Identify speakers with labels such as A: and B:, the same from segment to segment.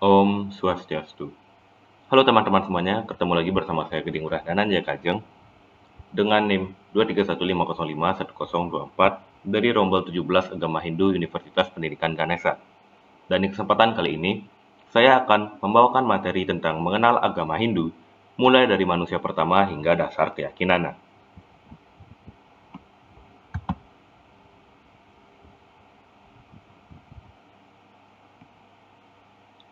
A: Om Swastiastu. Halo teman-teman semuanya, ketemu lagi bersama saya Geding Urahdanan Jaya Kajeng dengan NIM 231505104 dari Rombel 17 Agama Hindu Universitas Pendidikan Ganesha. Dan di kesempatan kali ini, saya akan membawakan materi tentang mengenal agama Hindu, mulai dari manusia pertama hingga dasar keyakinannya.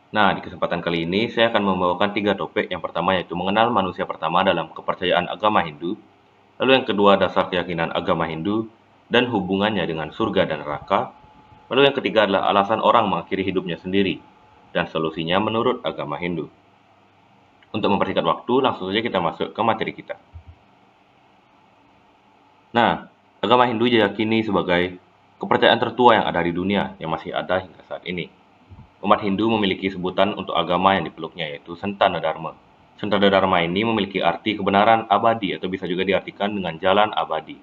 A: Nah, di kesempatan kali ini saya akan membawakan 3 topik. Yang pertama yaitu mengenal manusia pertama dalam kepercayaan agama Hindu. Lalu yang kedua dasar keyakinan agama Hindu dan hubungannya dengan surga dan neraka. Lalu yang ketiga adalah alasan orang mengakhiri hidupnya sendiri dan solusinya menurut agama Hindu. Untuk mempersingkat waktu, langsung saja kita masuk ke materi kita. Nah, agama Hindu diyakini sebagai kepercayaan tertua yang ada di dunia yang masih ada hingga saat ini. Umat Hindu memiliki sebutan untuk agama yang dipeluknya, yaitu Santana Dharma. Santana Dharma ini memiliki arti kebenaran abadi atau bisa juga diartikan dengan jalan abadi.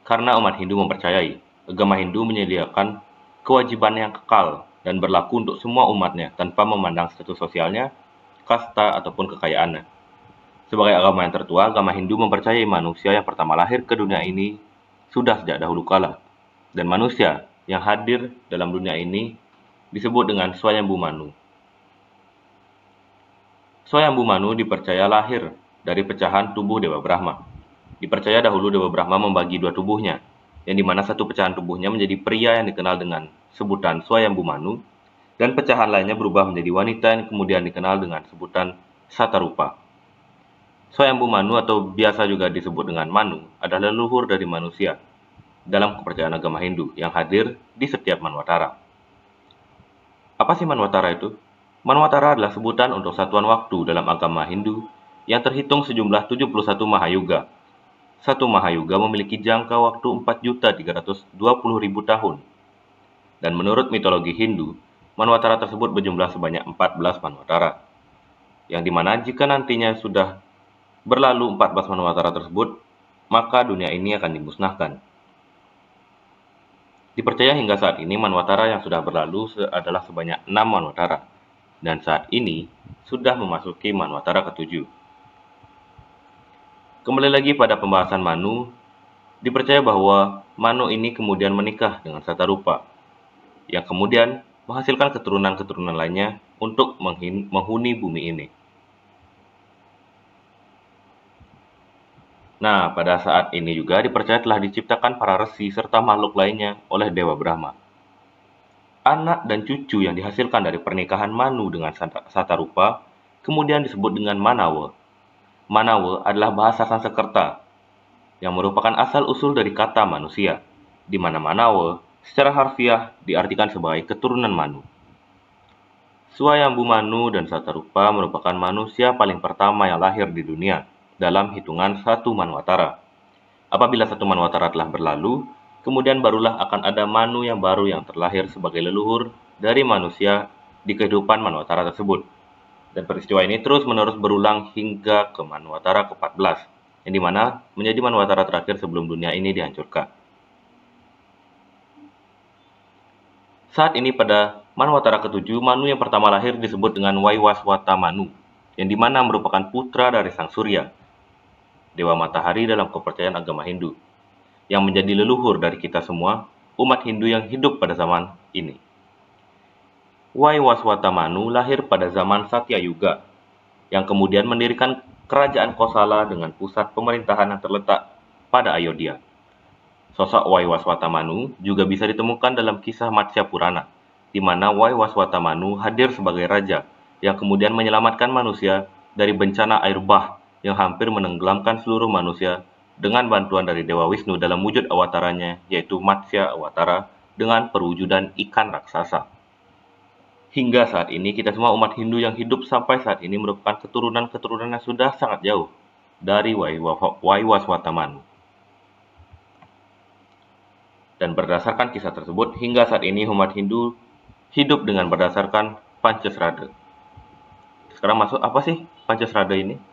A: Karena umat Hindu mempercayai, agama Hindu menyediakan kewajiban yang kekal dan berlaku untuk semua umatnya tanpa memandang status sosialnya, kasta, ataupun kekayaannya. Sebagai agama yang tertua, agama Hindu mempercayai manusia yang pertama lahir ke dunia ini sudah sejak dahulu kala. Dan manusia yang hadir dalam dunia ini disebut dengan Swayambhu Manu. Swayambhu Manu dipercaya lahir dari pecahan tubuh Dewa Brahma. Dipercaya dahulu Dewa Brahma membagi dua tubuhnya, yang dimana satu pecahan tubuhnya menjadi pria yang dikenal dengan sebutan Swayambhu Manu, dan pecahan lainnya berubah menjadi wanita yang kemudian dikenal dengan sebutan Satarupa. Swayambhu Manu atau biasa juga disebut dengan Manu adalah leluhur dari manusia dalam kepercayaan agama Hindu yang hadir di setiap Manwantara. Apa sih Manwantara itu? Manwantara adalah sebutan untuk satuan waktu dalam agama Hindu yang terhitung sejumlah 71 Mahayuga. Satu Mahayuga memiliki jangka waktu 4.320.000 tahun. Dan menurut mitologi Hindu, Manwantara tersebut berjumlah sebanyak 14 Manwantara. Yang dimana jika nantinya sudah berlalu 14 Manwantara tersebut, maka dunia ini akan dimusnahkan. Dipercaya hingga saat ini Manwantara yang sudah berlalu adalah sebanyak 6 Manwantara. Dan saat ini sudah memasuki Manwantara ke-7. Kembali lagi pada pembahasan Manu, dipercaya bahwa Manu ini kemudian menikah dengan Satarupa, yang kemudian menghasilkan keturunan-keturunan lainnya untuk menghuni bumi ini. Nah, pada saat ini juga dipercaya telah diciptakan para resi serta makhluk lainnya oleh Dewa Brahma. Anak dan cucu yang dihasilkan dari pernikahan Manu dengan Satarupa kemudian disebut dengan Manawa. Manawa adalah bahasa Sanskerta yang merupakan asal-usul dari kata manusia, di mana Manawa secara harfiah diartikan sebagai keturunan Manu. Swayambhu Manu dan Satarupa merupakan manusia paling pertama yang lahir di dunia dalam hitungan satu Manwantara. Apabila satu Manwantara telah berlalu, kemudian barulah akan ada Manu yang baru yang terlahir sebagai leluhur dari manusia di kehidupan Manwantara tersebut. Dan peristiwa ini terus-menerus berulang hingga ke Manwantara ke-14, yang dimana menjadi Manwantara terakhir sebelum dunia ini dihancurkan. Saat ini pada Manwantara ke-7, Manu yang pertama lahir disebut dengan Waiwaswata Manu, yang dimana merupakan putra dari Sang Surya, Dewa Matahari dalam kepercayaan agama Hindu, yang menjadi leluhur dari kita semua, umat Hindu yang hidup pada zaman ini. Waiwaswata Manu lahir pada zaman Satya Yuga, yang kemudian mendirikan kerajaan Kosala dengan pusat pemerintahan yang terletak pada Ayodhya. Sosok Waiwaswata Manu juga bisa ditemukan dalam kisah Matsya Purana, di mana Waiwaswata Manu hadir sebagai raja yang kemudian menyelamatkan manusia dari bencana air bah yang hampir menenggelamkan seluruh manusia dengan bantuan dari Dewa Wisnu dalam wujud awataranya, yaitu Matsya Awatara dengan perwujudan ikan raksasa. Hingga saat ini, kita semua umat Hindu yang hidup sampai saat ini merupakan keturunan-keturunan yang sudah sangat jauh dari Waiwaswata Manu. Dan berdasarkan kisah tersebut, hingga saat ini umat Hindu hidup dengan berdasarkan Pancasrada. Sekarang masuk apa sih Pancasrada ini?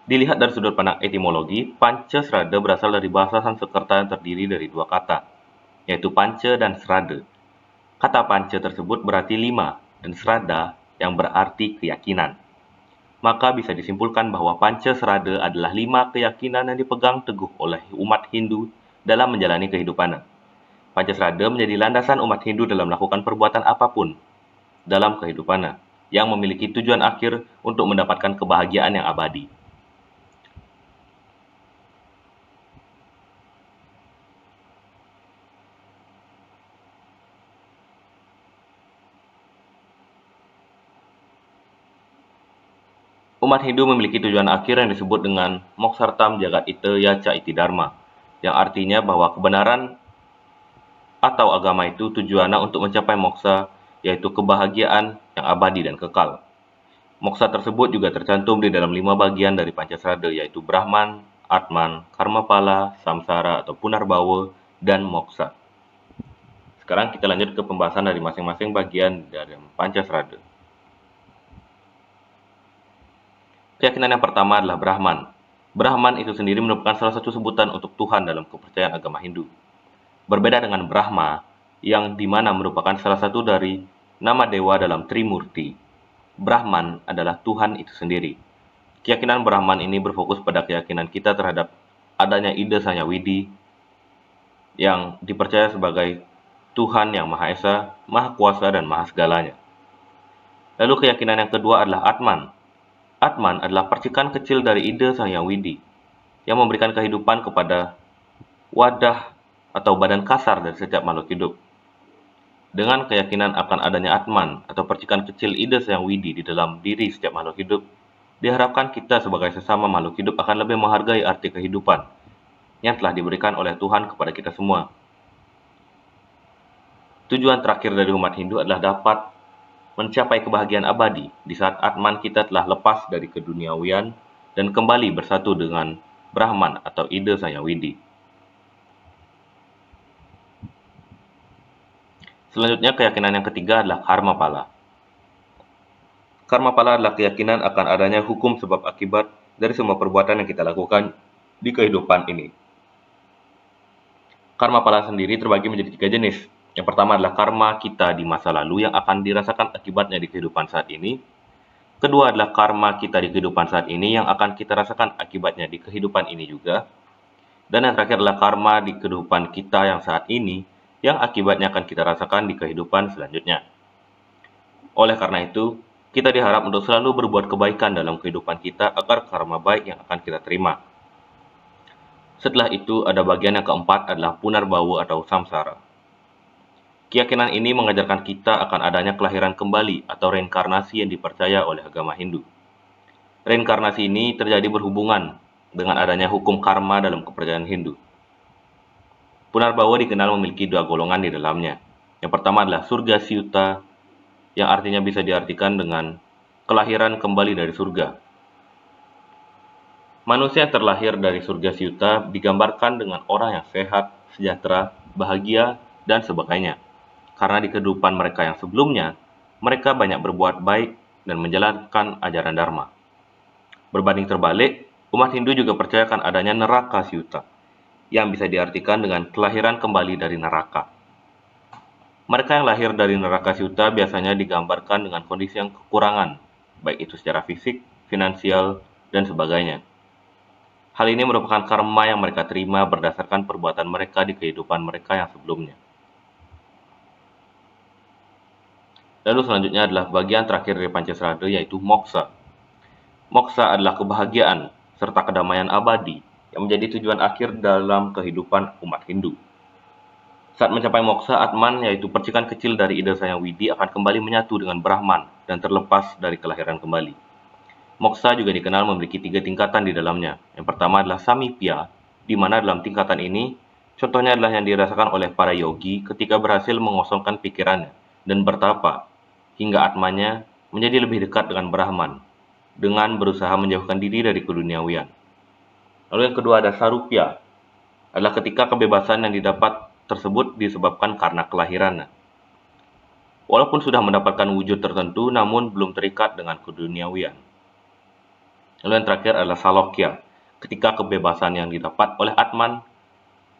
A: Dilihat dari sudut pandang etimologi, Pancasrada berasal dari bahasa Sanskerta yang terdiri dari dua kata, yaitu Panca dan Srada. Kata Panca tersebut berarti 5, dan Srada yang berarti keyakinan. Maka bisa disimpulkan bahwa Pancasrada adalah 5 keyakinan yang dipegang teguh oleh umat Hindu dalam menjalani kehidupannya. Pancasrada menjadi landasan umat Hindu dalam melakukan perbuatan apapun dalam kehidupannya, yang memiliki tujuan akhir untuk mendapatkan kebahagiaan yang abadi. Umat Hindu memiliki tujuan akhir yang disebut dengan Moksartam Jagat Ita Yaca Iti Dharma, yang artinya bahwa kebenaran atau agama itu tujuannya untuk mencapai moksa, yaitu kebahagiaan yang abadi dan kekal. Moksa tersebut juga tercantum di dalam 5 bagian dari Pancasrada, yaitu Brahman, Atman, Karmapala, Samsara atau Punarbawa, dan Moksa. Sekarang kita lanjut ke pembahasan dari masing-masing bagian dari Pancasrada. Keyakinan yang pertama adalah Brahman. Brahman itu sendiri merupakan salah satu sebutan untuk Tuhan dalam kepercayaan agama Hindu. Berbeda dengan Brahma, yang dimana merupakan salah satu dari nama dewa dalam Trimurti. Brahman adalah Tuhan itu sendiri. Keyakinan Brahman ini berfokus pada keyakinan kita terhadap adanya ide Sanya Widi yang dipercaya sebagai Tuhan yang Maha Esa, Maha Kuasa, dan Maha Segalanya. Lalu keyakinan yang kedua adalah Atman. Atman adalah percikan kecil dari ide Sang Hyang Widi yang memberikan kehidupan kepada wadah atau badan kasar dari setiap makhluk hidup. Dengan keyakinan akan adanya Atman atau percikan kecil ide Sang Hyang Widi di dalam diri setiap makhluk hidup, diharapkan kita sebagai sesama makhluk hidup akan lebih menghargai arti kehidupan yang telah diberikan oleh Tuhan kepada kita semua. Tujuan terakhir dari umat Hindu adalah dapat mencapai kebahagiaan abadi di saat Atman kita telah lepas dari keduniawian dan kembali bersatu dengan Brahman atau ide Sang Hyang Widi. Selanjutnya keyakinan yang ketiga adalah Karmapala. Karmapala adalah keyakinan akan adanya hukum sebab akibat dari semua perbuatan yang kita lakukan di kehidupan ini. Karmapala sendiri terbagi menjadi 3 jenis. Yang pertama adalah karma kita di masa lalu yang akan dirasakan akibatnya di kehidupan saat ini. Kedua adalah karma kita di kehidupan saat ini yang akan kita rasakan akibatnya di kehidupan ini juga. Dan yang terakhir adalah karma di kehidupan kita yang saat ini yang akibatnya akan kita rasakan di kehidupan selanjutnya. Oleh karena itu, kita diharap untuk selalu berbuat kebaikan dalam kehidupan kita agar karma baik yang akan kita terima. Setelah itu, ada bagian yang keempat adalah Punarbawa atau Samsara. Keyakinan ini mengajarkan kita akan adanya kelahiran kembali atau reinkarnasi yang dipercaya oleh agama Hindu. Reinkarnasi ini terjadi berhubungan dengan adanya hukum karma dalam kepercayaan Hindu. Punarbawa dikenal memiliki 2 golongan di dalamnya. Yang pertama adalah surga siuta, yang artinya bisa diartikan dengan kelahiran kembali dari surga. Manusia yang terlahir dari surga siuta digambarkan dengan orang yang sehat, sejahtera, bahagia, dan sebagainya. Karena di kehidupan mereka yang sebelumnya, mereka banyak berbuat baik dan menjalankan ajaran Dharma. Berbanding terbalik, umat Hindu juga percaya akan adanya neraka siuta, yang bisa diartikan dengan kelahiran kembali dari neraka. Mereka yang lahir dari neraka siuta biasanya digambarkan dengan kondisi yang kekurangan, baik itu secara fisik, finansial, dan sebagainya. Hal ini merupakan karma yang mereka terima berdasarkan perbuatan mereka di kehidupan mereka yang sebelumnya. Lalu selanjutnya adalah bagian terakhir dari Pancasrada, yaitu Moksa. Moksa adalah kebahagiaan serta kedamaian abadi yang menjadi tujuan akhir dalam kehidupan umat Hindu. Saat mencapai Moksa, Atman, yaitu percikan kecil dari ide Sang Hyang Widi, akan kembali menyatu dengan Brahman dan terlepas dari kelahiran kembali. Moksa juga dikenal memiliki 3 tingkatan di dalamnya. Yang pertama adalah Samipya, di mana dalam tingkatan ini, contohnya adalah yang dirasakan oleh para yogi ketika berhasil mengosongkan pikirannya dan bertapa hingga atmanya menjadi lebih dekat dengan Brahman, dengan berusaha menjauhkan diri dari keduniawian. Lalu yang kedua ada Sarupya, adalah ketika kebebasan yang didapat tersebut disebabkan karena kelahirannya. Walaupun sudah mendapatkan wujud tertentu, namun belum terikat dengan keduniawian. Lalu yang terakhir adalah Salokya, ketika kebebasan yang didapat oleh Atman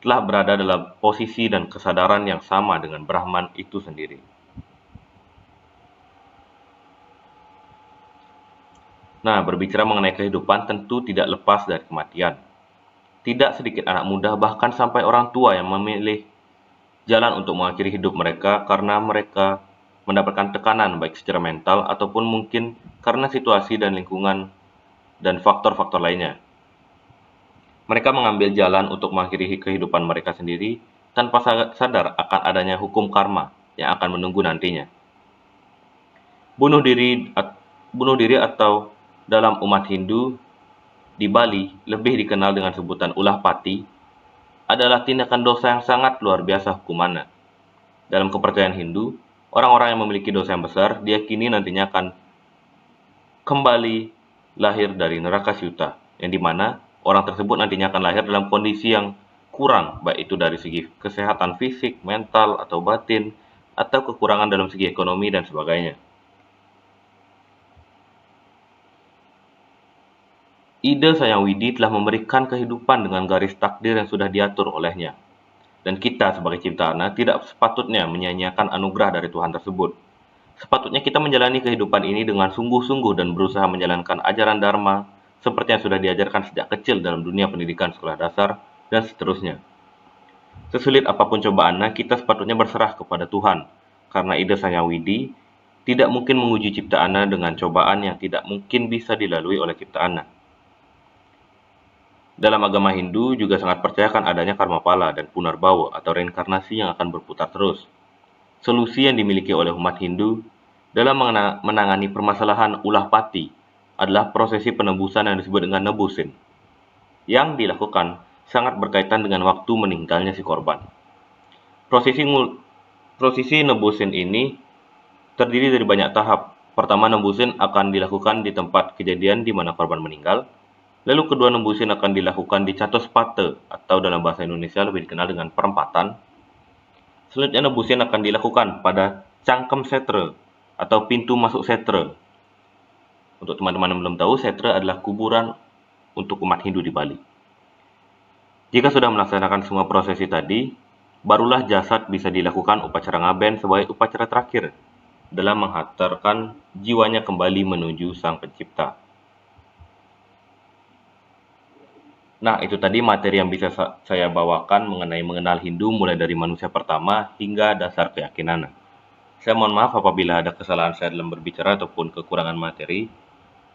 A: telah berada dalam posisi dan kesadaran yang sama dengan Brahman itu sendiri. Nah, berbicara mengenai kehidupan tentu tidak lepas dari kematian. Tidak sedikit anak muda bahkan sampai orang tua yang memilih jalan untuk mengakhiri hidup mereka karena mereka mendapatkan tekanan baik secara mental ataupun mungkin karena situasi dan lingkungan dan faktor-faktor lainnya. Mereka mengambil jalan untuk mengakhiri kehidupan mereka sendiri tanpa sadar akan adanya hukum karma yang akan menunggu nantinya. Bunuh diri, bunuh diri atau dalam umat Hindu di Bali lebih dikenal dengan sebutan ulah pati adalah tindakan dosa yang sangat luar biasa hukumannya. Dalam kepercayaan Hindu, orang-orang yang memiliki dosa yang besar diyakini nantinya akan kembali lahir dari neraka Syuta, yang dimana orang tersebut nantinya akan lahir dalam kondisi yang kurang, baik itu dari segi kesehatan fisik, mental, atau batin, atau kekurangan dalam segi ekonomi dan sebagainya. Ida Sayawidi telah memberikan kehidupan dengan garis takdir yang sudah diatur olehnya. Dan kita sebagai ciptaannya tidak sepatutnya menyia-nyiakan anugerah dari Tuhan tersebut. Sepatutnya kita menjalani kehidupan ini dengan sungguh-sungguh dan berusaha menjalankan ajaran Dharma seperti yang sudah diajarkan sejak kecil dalam dunia pendidikan sekolah dasar dan seterusnya. Sesulit apapun cobaannya, kita sepatutnya berserah kepada Tuhan, karena Ida Sayawidi tidak mungkin menguji ciptaannya dengan cobaan yang tidak mungkin bisa dilalui oleh ciptaannya. Dalam agama Hindu juga sangat percayakan adanya karma pala dan punarbawa atau reinkarnasi yang akan berputar terus. Solusi yang dimiliki oleh umat Hindu dalam menangani permasalahan ulah pati adalah prosesi penebusan yang disebut dengan nebusin, yang dilakukan sangat berkaitan dengan waktu meninggalnya si korban. Prosesi prosesi nebusin ini terdiri dari banyak tahap. Pertama, nebusin akan dilakukan di tempat kejadian di mana korban meninggal. Lalu kedua, nembusin akan dilakukan di Catos Pate atau dalam bahasa Indonesia lebih dikenal dengan perempatan. Selanjutnya, nembusin akan dilakukan pada Cangkem Setre atau pintu masuk Setre. Untuk teman-teman yang belum tahu, Setre adalah kuburan untuk umat Hindu di Bali. Jika sudah melaksanakan semua prosesi tadi, barulah jasad bisa dilakukan upacara ngaben sebagai upacara terakhir dalam menghantarkan jiwanya kembali menuju Sang Pencipta. Nah, itu tadi materi yang bisa saya bawakan mengenai mengenal Hindu mulai dari manusia pertama hingga dasar keyakinan. Saya mohon maaf apabila ada kesalahan saya dalam berbicara ataupun kekurangan materi.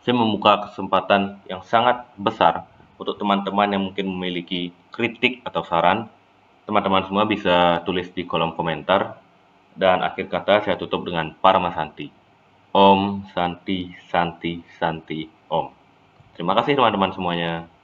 A: Saya membuka kesempatan yang sangat besar untuk teman-teman yang mungkin memiliki kritik atau saran. Teman-teman semua bisa tulis di kolom komentar. Dan akhir kata saya tutup dengan Parama Santi. Om Santi Santi Santi Om. Terima kasih teman-teman semuanya.